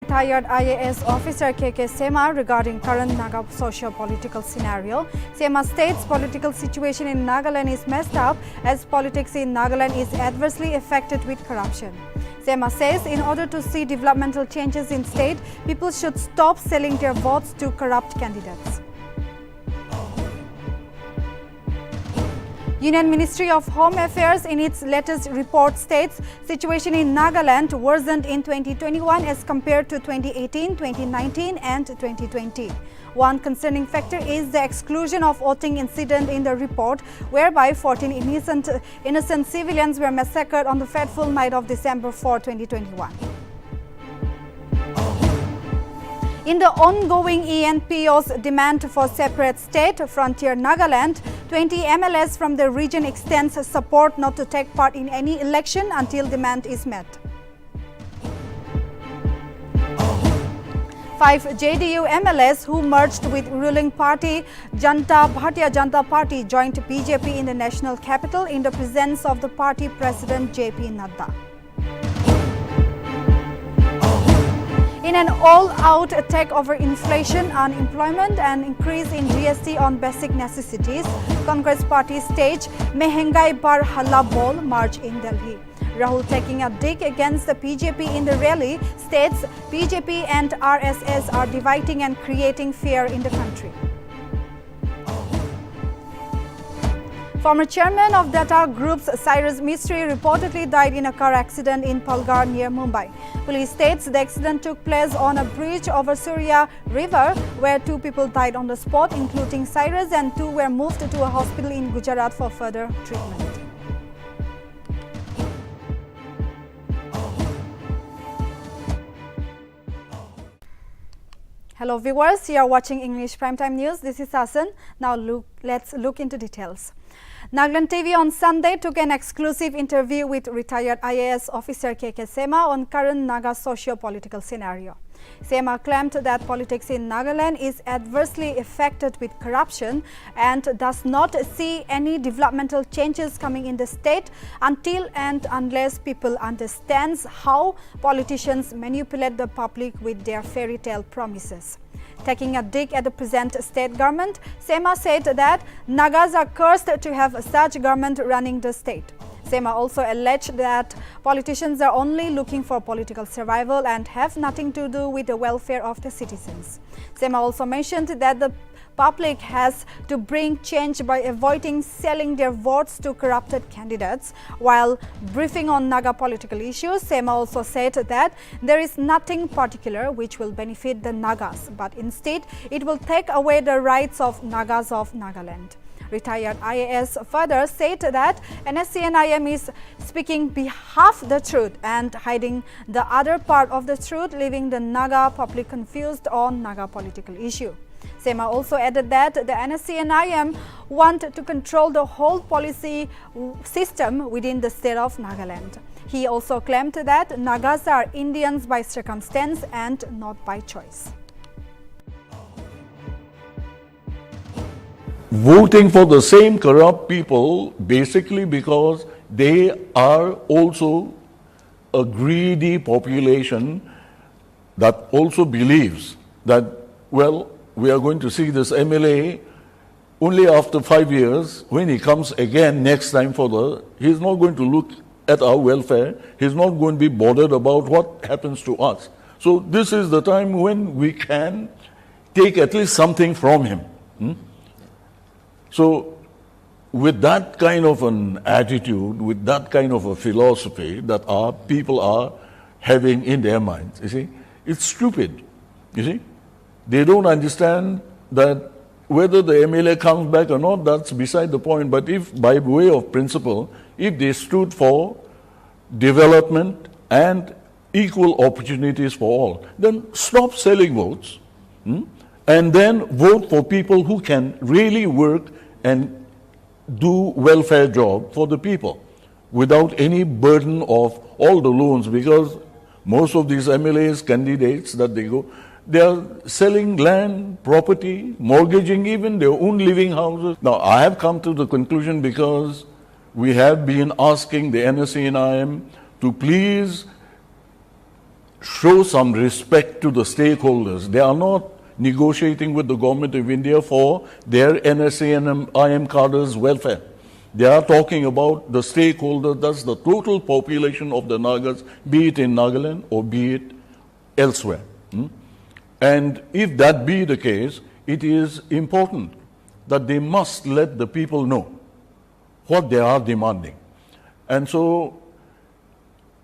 retired IAS officer KK Sema regarding current Naga socio-political scenario. Sema states political situation in Nagaland is messed up as politics in Nagaland is adversely affected with corruption. Sema says in order to see developmental changes in state, people should stop selling their votes to corrupt candidates. Union Ministry of Home Affairs in its latest report states situation in Nagaland worsened in 2021 as compared to 2018, 2019 and 2020. One concerning factor is the exclusion of voting incident in the report, whereby 14 innocent civilians were massacred on the fateful night of December 4, 2021. In the ongoing ENPO's demand for separate state, Frontier Nagaland, 20 MLAs from the region extends support not to take part in any election until demand is met. 5 JDU MLAs who merged with ruling party Bharatiya Janata Party joined BJP in the national capital in the presence of the party president JP Nadda. In an all-out attack over inflation, unemployment and increase in GST on basic necessities, Congress party staged Mehengai Bar Halla Bol march in Delhi. Rahul taking a dig against the BJP in the rally states BJP and RSS are dividing and creating fear in the country. Former chairman of Data Group's Cyrus Mistry reportedly died in a car accident in Palghar near Mumbai. Police states the accident took place on a bridge over Surya River where 2 people died on the spot, including Cyrus, and 2 were moved to a hospital in Gujarat for further treatment. Hello viewers, you are watching English Primetime News. This is Hasan. Now let's look into details. Nltv on Sunday took an exclusive interview with retired IAS officer KK Sema on current Naga socio-political scenario. Sema claimed that politics in Nagaland is adversely affected with corruption and does not see any developmental changes coming in the state until and unless people understand how politicians manipulate the public with their fairy tale promises. Taking a dig at the present state government, Sema said that Nagas are cursed to have such government running the state. Sema also alleged that politicians are only looking for political survival and have nothing to do with the welfare of the citizens. Sema also mentioned that the public has to bring change by avoiding selling their votes to corrupted candidates. While briefing on Naga political issues, Sema also said that there is nothing particular which will benefit the Nagas, but instead it will take away the rights of Nagas of Nagaland. Retired IAS further said that NSCNIM is speaking behalf the truth and hiding the other part of the truth, leaving the Naga public confused on Naga political issue. Sema also added that the NSCNIM want to control the whole policy system within the state of Nagaland. He also claimed that Nagas are Indians by circumstance and not by choice. Voting for the same corrupt people basically because they are also a greedy population that also believes that, well, we are going to see this MLA only after 5 years. When he comes again next time he's not going to look at our welfare. He's not going to be bothered about what happens to us. So this is the time when we can take at least something from him. So with that kind of an attitude, with that kind of a philosophy that our people are having in their minds, you see, it's stupid, you see. They don't understand that whether the MLA comes back or not, that's beside the point. But if by way of principle, if they stood for development and equal opportunities for all, then stop selling votes and then vote for people who can really work and do welfare job for the people without any burden of all the loans, because most of these MLAs candidates that they are selling land, property, mortgaging even their own living houses. Now, I have come to the conclusion because we have been asking the NSCNIM to please show some respect to the stakeholders. They are not negotiating with the government of India for their NSA and IM cadres' welfare. They are talking about the stakeholders, that's the total population of the Nagas, be it in Nagaland or be it elsewhere. And if that be the case, it is important that they must let the people know what they are demanding. And so,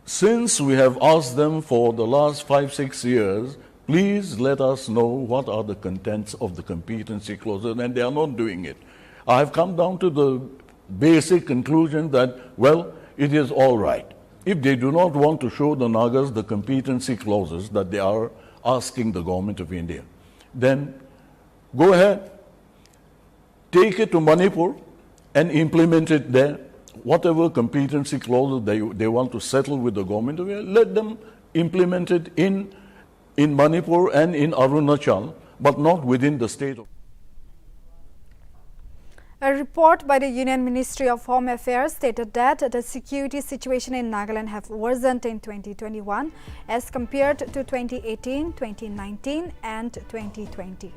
since we have asked them for the last 5-6 years, please let us know what are the contents of the competency clauses, and they are not doing it. I have come down to the basic conclusion that, well, it is all right. If they do not want to show the Nagas the competency clauses that they are asking the government of India, then go ahead, take it to Manipur and implement it there. Whatever competency clauses they want to settle with the government of India, let them implement it in Manipur and in Arunachal, but not within the state of. A report by the Union Ministry of Home Affairs stated that the security situation in Nagaland have worsened in 2021 as compared to 2018, 2019 and 2020.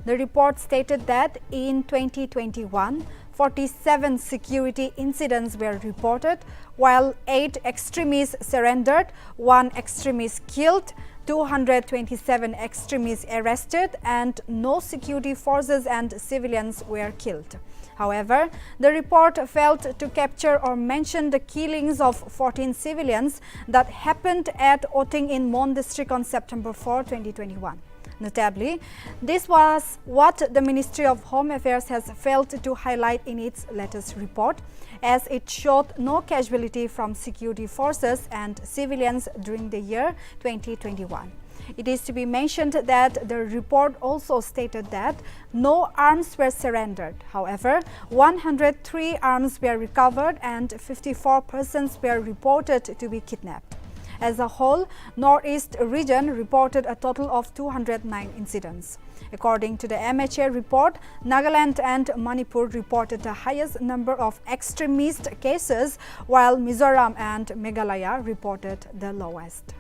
The report stated that in 2021, 47 security incidents were reported, while 8 extremists surrendered, 1 extremist killed, 227 extremists arrested, and no security forces and civilians were killed. However, the report failed to capture or mention the killings of 14 civilians that happened at Oting in Mon district on September 4, 2021. Notably, this was what the Ministry of Home Affairs has failed to highlight in its latest report, as it showed no casualty from security forces and civilians during the year 2021. It is to be mentioned that the report also stated that no arms were surrendered. However, 103 arms were recovered and 54 persons were reported to be kidnapped. As a whole, Northeast region reported a total of 209 incidents. According to the MHA report, Nagaland and Manipur reported the highest number of extremist cases, while Mizoram and Meghalaya reported the lowest.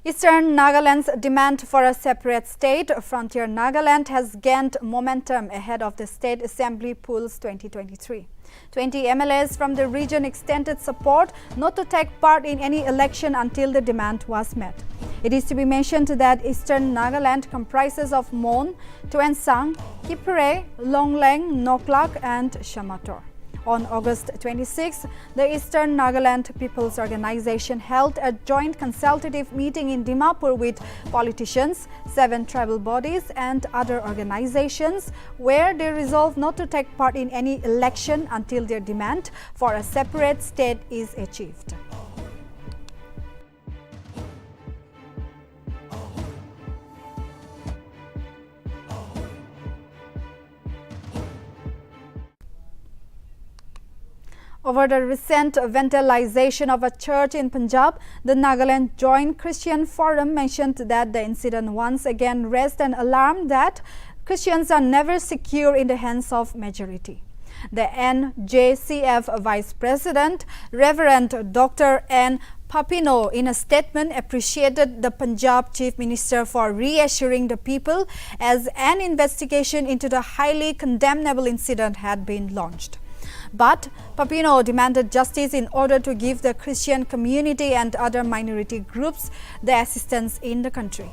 Eastern Nagaland's demand for a separate state, Frontier Nagaland, has gained momentum ahead of the State Assembly polls 2023. 20 MLAs from the region extended support not to take part in any election until the demand was met. It is to be mentioned that Eastern Nagaland comprises of Mon, Tuensang, Kipre, Longleng, Noklak and Shamator. On August 26, the Eastern Nagaland People's Organization held a joint consultative meeting in Dimapur with politicians, 7 tribal bodies and other organizations, where they resolved not to take part in any election until their demand for a separate state is achieved. Over the recent vandalization of a church in Punjab, the Nagaland Joint Christian Forum mentioned that the incident once again raised an alarm that Christians are never secure in the hands of majority. The NJCF Vice President, Reverend Dr. N. Papino, in a statement, appreciated the Punjab Chief Minister for reassuring the people as an investigation into the highly condemnable incident had been launched. But Papino demanded justice in order to give the Christian community and other minority groups the assistance in the country.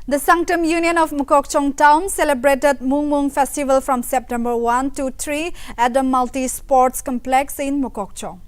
The Sanctum Union of Mokokchung Town celebrated Mung Mung Festival from September 1 to 3 at the Multi-Sports Complex in Mokokchung.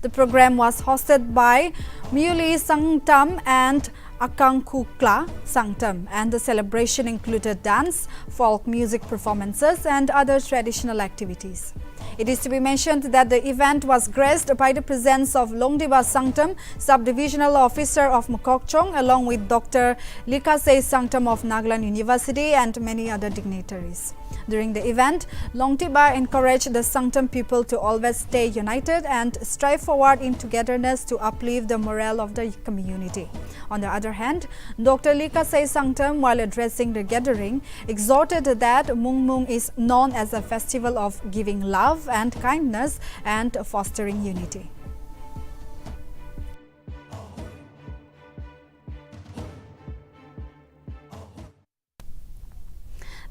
The program was hosted by Muli Sanctum and Akangkukla Sanctum, and the celebration included dance, folk music performances and other traditional activities. It is to be mentioned that the event was graced by the presence of Longdiba Sangtam, Subdivisional Officer of Mokokchung, along with Dr. Likasei Sangtam of Nagaland University and many other dignitaries. During the event, Longdiba encouraged the Sangtam people to always stay united and strive forward in togetherness to uplift the morale of the community. On the other hand, Dr. Likasei Sangtam, while addressing the gathering, exhorted that Mungmung is known as a festival of giving love and kindness and fostering unity.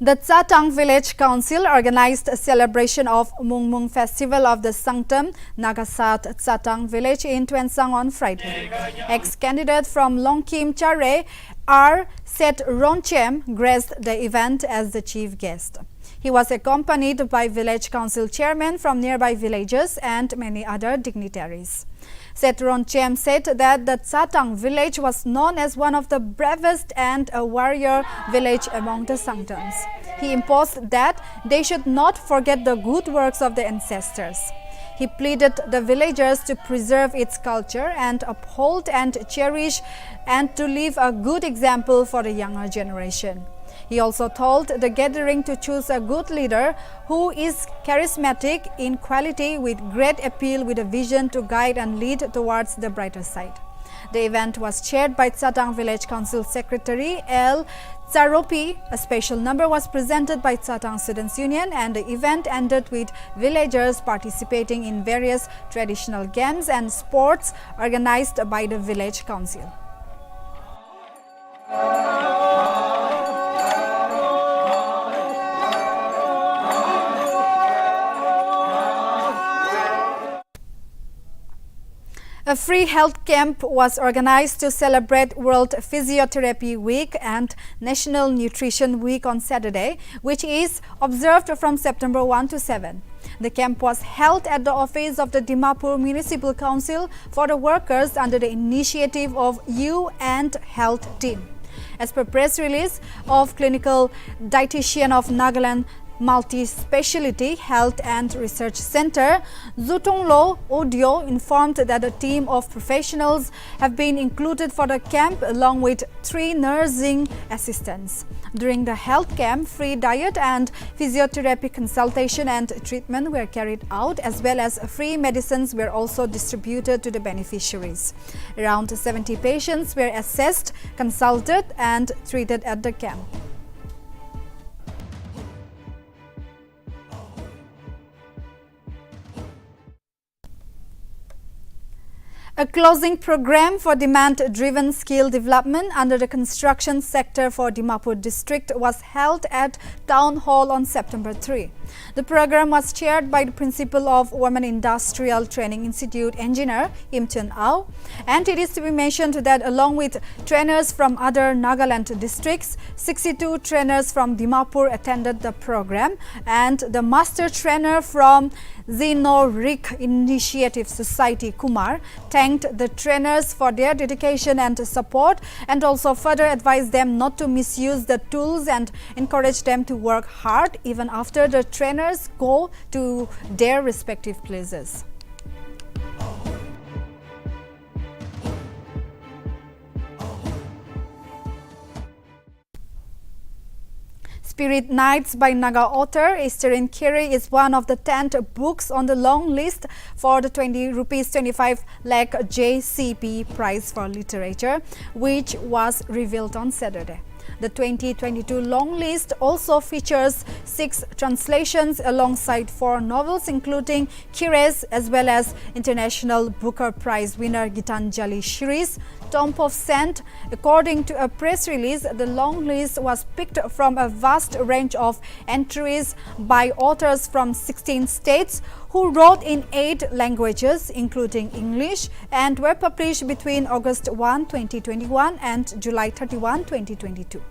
The Tsatang Village Council organized a celebration of Mungmung Festival of the Sangtam Nagasat Tsatang Village in Tuensang on Friday. Ex-candidate from Longkim Chare, R. Set Ronchem, graced the event as the chief guest. He was accompanied by village council chairmen from nearby villages and many other dignitaries. Setron Chem said that the Tsatang village was known as one of the bravest and a warrior village among the Sangtams. He imposed that they should not forget the good works of the ancestors. He pleaded the villagers to preserve its culture and uphold and cherish and to leave a good example for the younger generation. He also told the gathering to choose a good leader who is charismatic in quality with great appeal with a vision to guide and lead towards the brighter side. The event was chaired by Tsatang Village Council Secretary L. Tsaropi. A special number was presented by Tsatang Students Union and the event ended with villagers participating in various traditional games and sports organized by the Village Council. A free health camp was organized to celebrate World Physiotherapy Week and National Nutrition Week on Saturday, which is observed from September 1 to 7. The camp was held at the office of the Dimapur Municipal Council for the workers under the initiative of You and Health Team. As per press release of Clinical Dietitian of Nagaland Multi-Speciality Health and Research Center, Zutonglo Audio informed that a team of professionals have been included for the camp along with 3 nursing assistants. During the health camp, free diet and physiotherapy consultation and treatment were carried out, as well as free medicines were also distributed to the beneficiaries. Around 70 patients were assessed, consulted and treated at the camp. A closing program for demand-driven skill development under the construction sector for Dimapur district was held at Town Hall on September 3. The program was chaired by the principal of Women Industrial Training Institute engineer Imchun Au, and it is to be mentioned that along with trainers from other Nagaland districts, 62 trainers from Dimapur attended the program, and the master trainer from Zenorik Initiative Society Kumar thanked the trainers for their dedication and support, and also further advised them not to misuse the tools and encouraged them to work hard even after the trainers go to their respective places. Spirit Nights by Naga author Esterin Kiri is one of the 10 books on the long list for the ₹25 lakh JCP Prize for Literature, which was revealed on Saturday. The 2022 long list also features 6 translations alongside 4 novels, including Kires as well as International Booker Prize winner Gitanjali Shiri's Tomb of Sand. According to a press release, the long list was picked from a vast range of entries by authors from 16 states who wrote in 8 languages, including English, and were published between August 1, 2021 and July 31, 2022.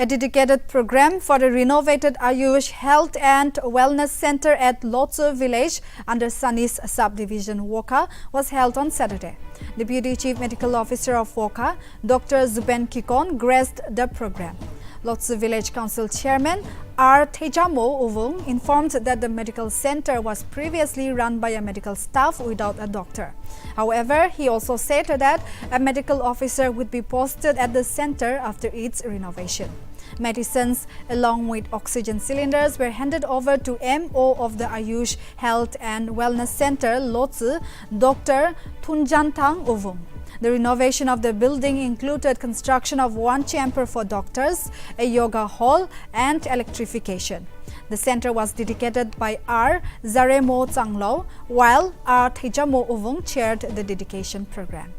A dedicated program for the renovated Ayush Health and Wellness Center at Lotsu village under Sanis subdivision Woka was held on Saturday. Deputy Chief Medical Officer of Woka, Dr. Zuben Kikon, graced the program. Lotsu Village Council Chairman R. Tejamo Uvung informed that the medical center was previously run by a medical staff without a doctor. However, he also said that a medical officer would be posted at the center after its renovation. Medicines along with oxygen cylinders were handed over to MO of the Ayush Health and Wellness Center, Lotsu, Dr. Thunjantang Uvung. The renovation of the building included construction of one chamber for doctors, a yoga hall, and electrification. The center was dedicated by R. Zaremo Tsanglo, while R. Thejamo Uvung chaired the dedication program.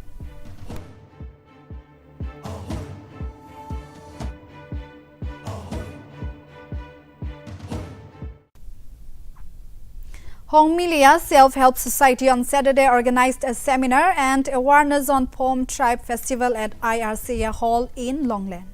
Hong Milia Self-Help Society on Saturday organized a seminar and awareness on Pom Tribe Festival at IRCA Hall in Longland.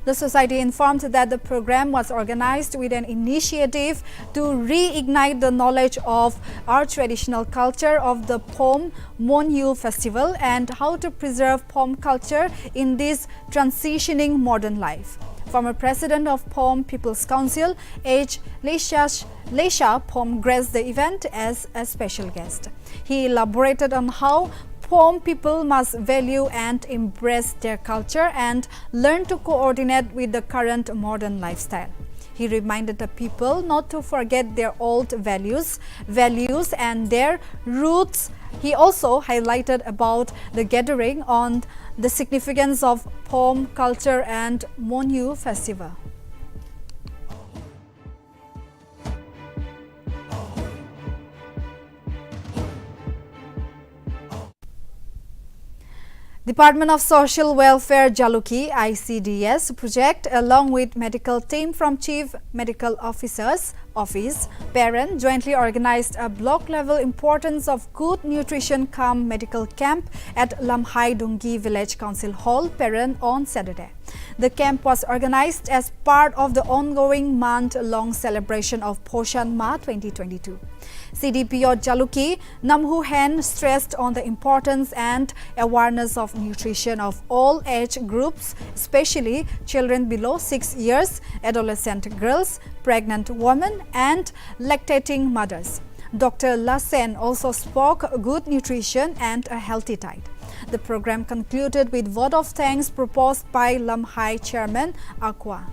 The society informed that the program was organized with an initiative to reignite the knowledge of our traditional culture of the Pom Monyu Festival and how to preserve Pom culture in this transitioning modern life. Former President of Pom People's Council, H. Leisha Pom, graced the event as a special guest. He elaborated on how Pom people must value and embrace their culture and learn to coordinate with the current modern lifestyle. He reminded the people not to forget their old values and their roots. He also highlighted about the gathering on the significance of Pom culture and Monyu festival. Department of Social Welfare Jaluki ICDS project along with medical team from Chief Medical Officer's Office, Parent jointly organized a block level importance of good nutrition cum medical camp at Lamhai Dungi Village Council Hall, Parent on Saturday. The camp was organized as part of the ongoing month-long celebration of Poshan Ma 2022. CDPO Jaluki Namhu Hen stressed on the importance and awareness of nutrition of all age groups, especially children below 6 years, adolescent girls, pregnant women, and lactating mothers. Dr. Lassen also spoke good nutrition and a healthy diet. The program concluded with vote of thanks proposed by Lamhai Chairman Aqua.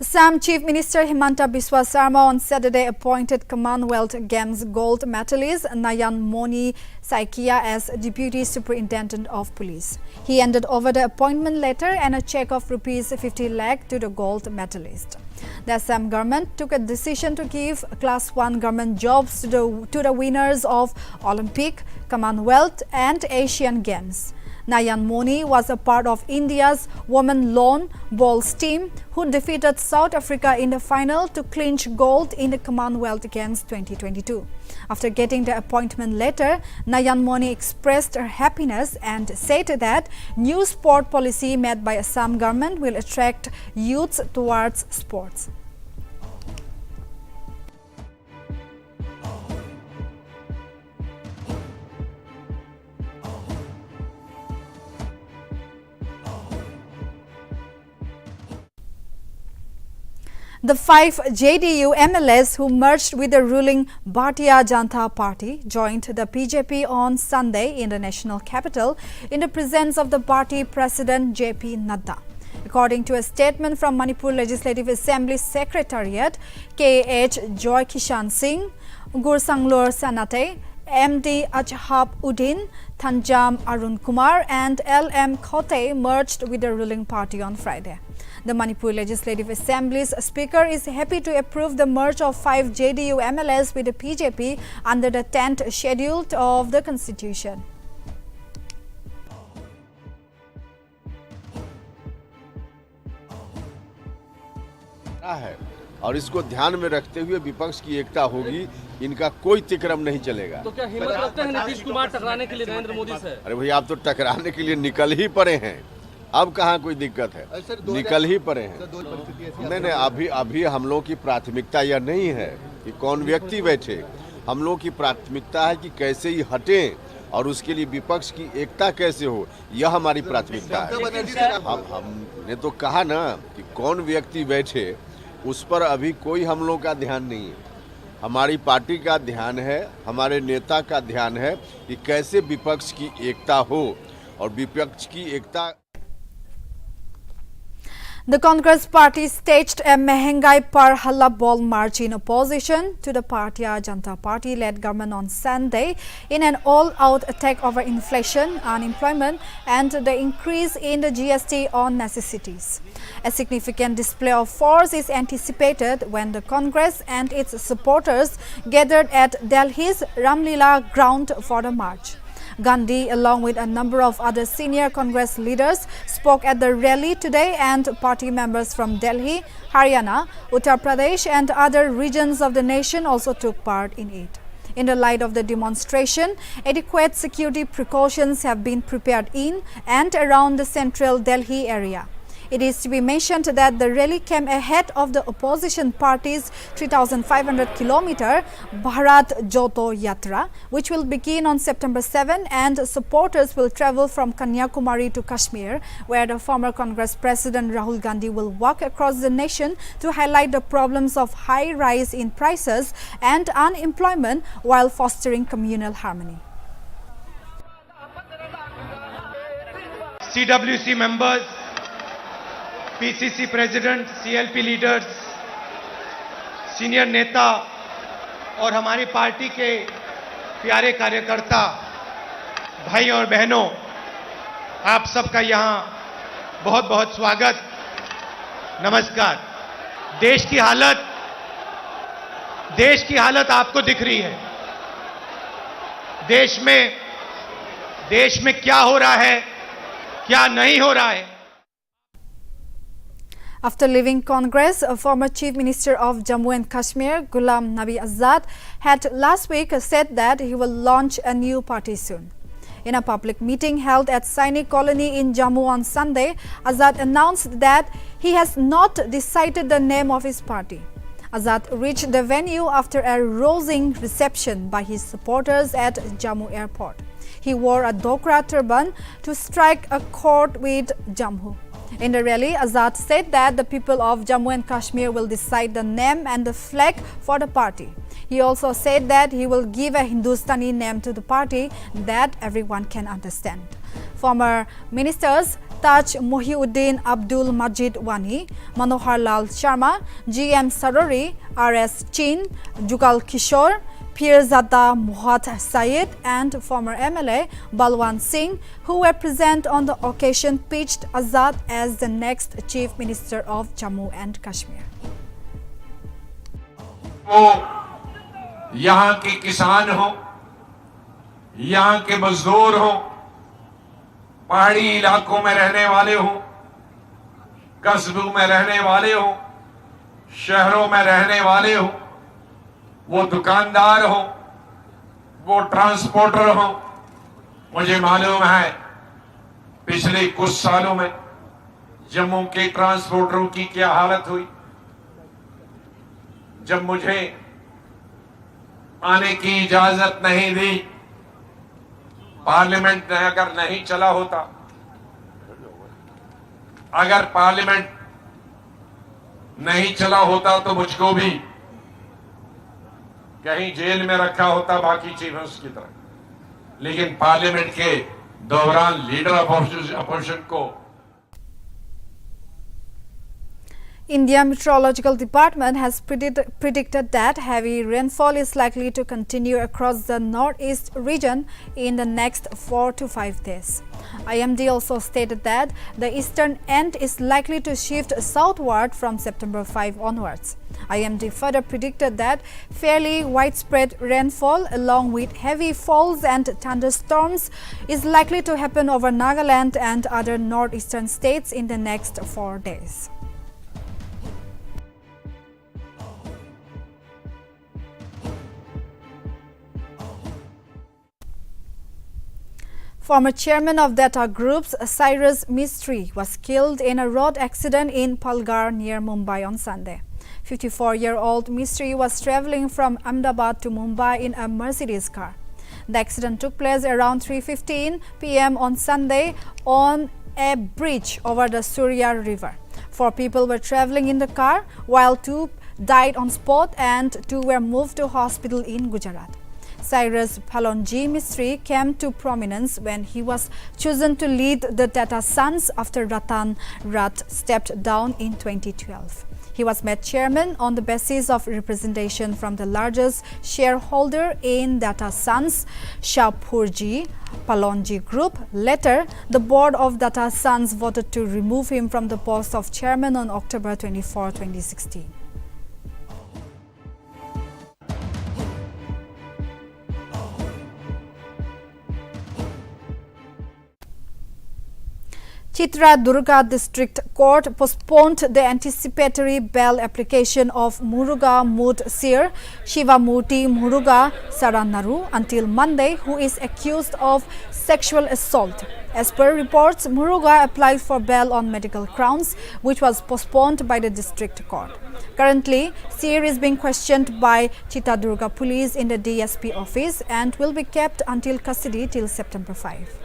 Assam Chief Minister Himanta Biswa Sarma on Saturday appointed Commonwealth Games gold medalist Nayan Moni Saikia as Deputy Superintendent of Police. He handed over the appointment letter and a cheque of Rs 50 lakh to the gold medalist. The Assam government took a decision to give Class 1 government jobs to the winners of Olympic, Commonwealth and Asian Games. Nayan Moni was a part of India's women lawn bowls team who defeated South Africa in the final to clinch gold in the Commonwealth Games 2022. After getting the appointment letter, Nayan Moni expressed her happiness and said that new sport policy made by Assam government will attract youths towards sports. The 5 JDU MLAs who merged with the ruling Bharatiya Janata Party joined the BJP on Sunday in the national capital in the presence of the party president JP Nadda. According to a statement from Manipur Legislative Assembly Secretariat, KH Joy Kishan Singh, Gursanglor Sanate, MD Ajhab Uddin, Thanjam Arun Kumar and LM Khote merged with the ruling party on Friday. The Manipur Legislative Assembly's Speaker is happy to approve the merge of 5 JDU MLAs with the BJP under the 10th schedule of the Constitution. है और इसको ध्यान में रखते हुए विपक्ष की एकता होगी, इनका कोई तिक्रम नहीं चलेगा। तो क्या हिम्मत रखते हैं नीतीश कुमार टकराने के लिए नरेंद्र मोदी से? अरे भैया, आप तो टकराने के लिए निकल ही पड़े हैं, अब कहाँ कोई दिक्कत है, निकल ही पड़े हैं। नहीं, अभी हम लोगों की प्राथमिकता यह नहीं है कि कौन व्यक्ति बैठे, हम लोगों की प्राथमिकता है कि कैसे ही हटें और उसके लिए विपक्ष की एकता कैसे हो, यह हमारी प्राथमिकता है। हमने तो कहा ना कि कौन व्यक्ति बैठे, उस पर अभी कोई हम लोग का ध्यान नहीं है। हमारी पार्टी का ध्यान है, हमारे नेता का ध्यान है कि कैसे विपक्ष की एकता हो, और विपक्ष की एकता। The Congress party staged a Mehengai par Halla ball march in opposition to the Bharatiya Janata Party-led government on Sunday in an all-out attack over inflation, unemployment and the increase in the GST on necessities. A significant display of force is anticipated when the Congress and its supporters gathered at Delhi's Ramlila ground for the march. Gandhi, along with a number of other senior Congress leaders, spoke at the rally today, and party members from Delhi, Haryana, Uttar Pradesh and other regions of the nation also took part in it. In the light of the demonstration, adequate security precautions have been prepared in and around the central Delhi area. It is to be mentioned that the rally came ahead of the opposition party's 3,500-kilometer Bharat Jodo Yatra, which will begin on September 7, and supporters will travel from Kanyakumari to Kashmir, where the former Congress President Rahul Gandhi will walk across the nation to highlight the problems of high rise in prices and unemployment while fostering communal harmony. CWC members, PCC president, CLP leaders, senior नेता और हमारी party के प्यारे कार्यकर्ता भाई और बहनों, आप सबका यहाँ बहुत बहुत स्वागत, नमस्कार। देश की हालत आपको दिख रही है। देश में क्या हो रहा है, क्या नहीं हो रहा है। After leaving Congress, a former Chief Minister of Jammu and Kashmir, Ghulam Nabi Azad, had last week said that he will launch a new party soon. In a public meeting held at Sainik Colony in Jammu on Sunday, Azad announced that he has not decided the name of his party. Azad reached the venue after a rousing reception by his supporters at Jammu airport. He wore a Dokra turban to strike a chord with Jammu. In the rally, Azad said that the people of Jammu and Kashmir will decide the name and the flag for the party. He also said that he will give a Hindustani name to the party that everyone can understand. Former ministers Taj Mohiuddin Abdul Majid Wani, Manohar Lal Sharma, G.M. Sarori, R.S. Chin, Jugal Kishore, Pirzada Muhammad Syed and former MLA Balwan Singh, who were present on the occasion, pitched Azad as the next Chief Minister of Jammu and Kashmir. वो यहाँ के किसान हो, यहाँ के मजदूर हो, पहाड़ी इलाकों में रहने वाले हो, कस्बों में रहने वाले हो, शहरों में रहने वाले हो, वो दुकानदार हो, वो ट्रांसपोर्टर हो। मुझे मालूम है पिछले कुछ सालों में जम्मू के ट्रांसपोर्टरों की क्या हालत हुई। जब मुझे आने की इजाजत नहीं दी, पार्लियामेंट अगर नहीं चला होता, अगर पार्लियामेंट नहीं चला होता तो मुझको भी कहीं जेल में रखा होता बाकी चीजों की तरह। लेकिन पार्लियामेंट के दौरान लीडर ऑफ अपोजिशन को India Meteorological Department has predicted that heavy rainfall is likely to continue across the northeast region in the next 4 to 5 days. IMD also stated that the eastern end is likely to shift southward from September 5 onwards. IMD further predicted that fairly widespread rainfall along with heavy falls and thunderstorms is likely to happen over Nagaland and other northeastern states in the next 4 days. Former chairman of Data Group's Cyrus Mistry was killed in a road accident in Palghar near Mumbai on Sunday. 54-year-old Mistry was travelling from Ahmedabad to Mumbai in a Mercedes car. The accident took place around 3:15 p.m. on Sunday on a bridge over the Surya River. 4 people were travelling in the car, while 2 died on spot and 2 were moved to hospital in Gujarat. Cyrus Palonji Mistry came to prominence when he was chosen to lead the Tata Sons after Ratan Rat stepped down in 2012. He was made chairman on the basis of representation from the largest shareholder in Tata Sons, Shapurji Palonji Group. Later, the board of Tata Sons voted to remove him from the post of chairman on October 24, 2016. Chitradurga District Court postponed the anticipatory bail application of Muruga Mud-Sir Shivamurti Muruga Saranaru until Monday, who is accused of sexual assault. As per reports, Muruga applied for bail on medical grounds, which was postponed by the district court. Currently, Sir is being questioned by Chitradurga police in the DSP office and will be kept until custody till September 5.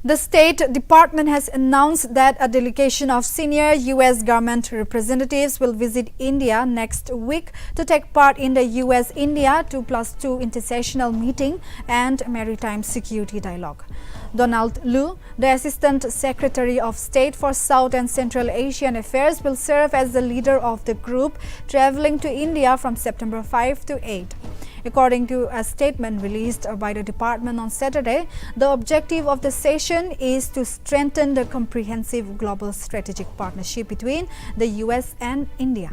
The State Department has announced that a delegation of senior U.S. government representatives will visit India next week to take part in the U.S.-India 2+2 intersessional meeting and maritime security dialogue. Donald Lu, the Assistant Secretary of State for South and Central Asian Affairs, will serve as the leader of the group traveling to India from September 5 to 8. According to a statement released by the department on Saturday, the objective of the session is to strengthen the comprehensive global strategic partnership between the US and India.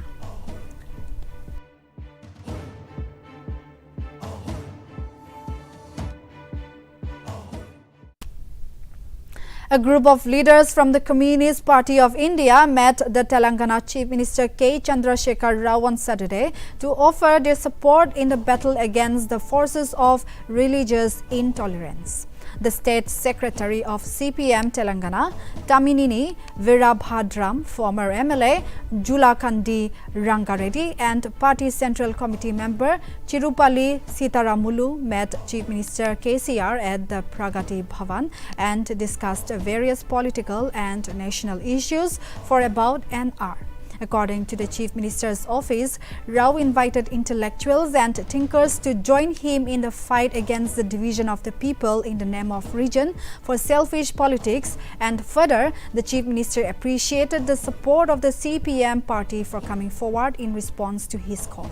A group of leaders from the Communist Party of India met the Telangana Chief Minister K. Chandrasekhar Rao on Saturday to offer their support in the battle against the forces of religious intolerance. The State Secretary of CPM Telangana, Taminini Virabhadram, former MLA Julakandi Rangareddy and Party Central Committee member Chirupalli Sitaramulu met Chief Minister KCR at the Pragati Bhavan and discussed various political and national issues for about an hour. According to the Chief Minister's office, Rao invited intellectuals and thinkers to join him in the fight against the division of the people in the name of region for selfish politics, and further, the Chief Minister appreciated the support of the CPM party for coming forward in response to his call.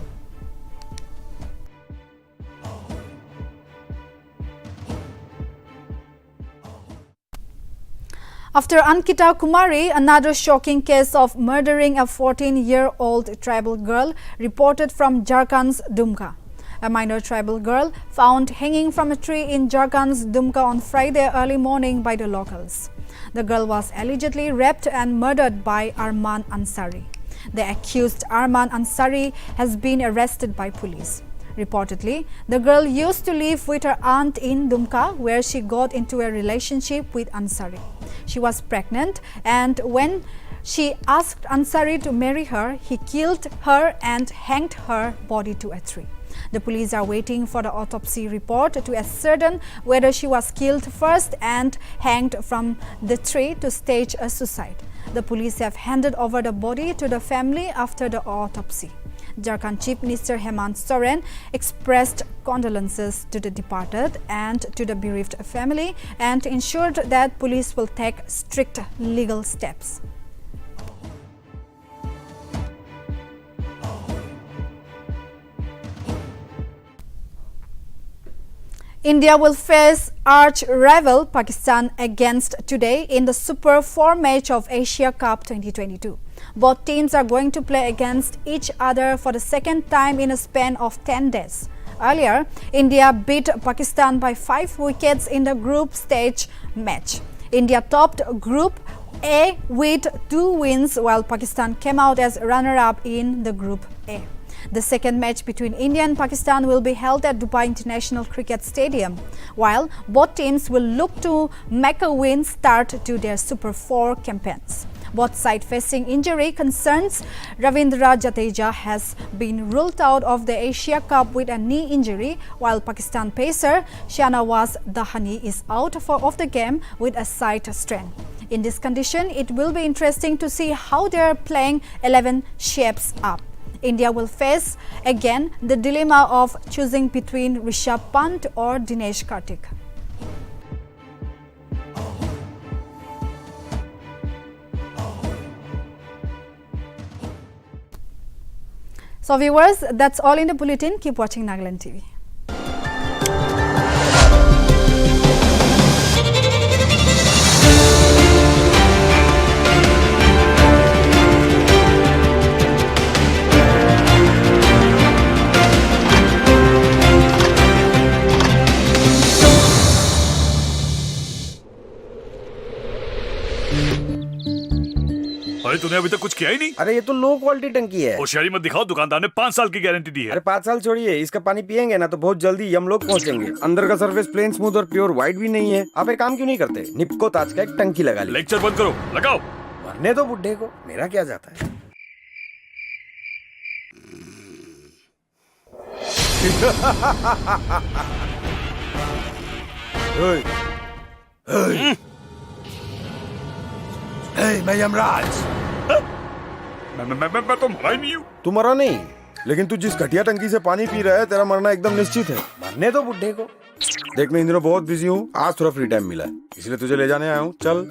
After Ankita Kumari, another shocking case of murdering a 14-year-old tribal girl reported from Jharkhand's Dumka. A minor tribal girl found hanging from a tree in Jharkhand's Dumka on Friday early morning by the locals. The girl was allegedly raped and murdered by Arman Ansari. The accused Arman Ansari has been arrested by police. Reportedly, the girl used to live with her aunt in Dumka, where she got into a relationship with Ansari. She was pregnant, and when she asked Ansari to marry her, he killed her and hanged her body to a tree. The police are waiting for the autopsy report to ascertain whether she was killed first and hanged from the tree to stage a suicide. The police have handed over the body to the family after the autopsy. Jharkhand Chief Minister Hemant Soren expressed condolences to the departed and to the bereaved family and ensured that police will take strict legal steps. India will face arch-rival Pakistan against today in the Super 4 match of Asia Cup 2022. Both teams are going to play against each other for the second time in a span of 10 days. Earlier, India beat Pakistan by 5 wickets in the group stage match. India topped Group A with 2 wins, while Pakistan came out as runner-up in the Group A. The second match between India and Pakistan will be held at Dubai International Cricket Stadium, while both teams will look to make a win start to their Super 4 campaigns. Both sides facing injury concerns. Ravindra Jadeja has been ruled out of the Asia Cup with a knee injury, while Pakistan pacer Shahnawaz Dahani is out of the game with a side strain. In this condition, it will be interesting to see how their playing 11 shapes up. India will face again the dilemma of choosing between Rishabh Pant or Dinesh Karthik. So viewers, that's all in the bulletin. Keep watching Nagaland TV. अरे तूने अभी तक कुछ किया ही नहीं। अरे ये तो लो क्वालिटी टंकी है। होशियारी मत दिखाओ, दुकानदार ने 5 साल की गारंटी दी है। अरे 5 साल छोड़िए, इसका पानी पियेंगे ना तो बहुत जल्दी हम लोग पहुंचेंगे। अंदर का सरफेस प्लेन, स्मूथ और प्योर व्हाइट भी नहीं है। आप एक काम क्यों नहीं करते, निप्को ताज का एक टंकी लगा लीजिए। लेक्चर बंद करो, लगाओ। मरने दो बुड्ढे को, मेरा क्या जाता है। मैं यमराज। मैं तो मरा ही नहीं हूँ। तू मरा नहीं, लेकिन तू जिस घटिया टंकी से पानी पी रहा है, तेरा मरना एकदम निश्चित है। मरने दो बुड्ढे को। देख मैं इन दिनों बहुत बिजी हूँ, आज थोड़ा फ्री टाइम मिला है, इसलिए तुझे ले जाने आया हूँ। चल।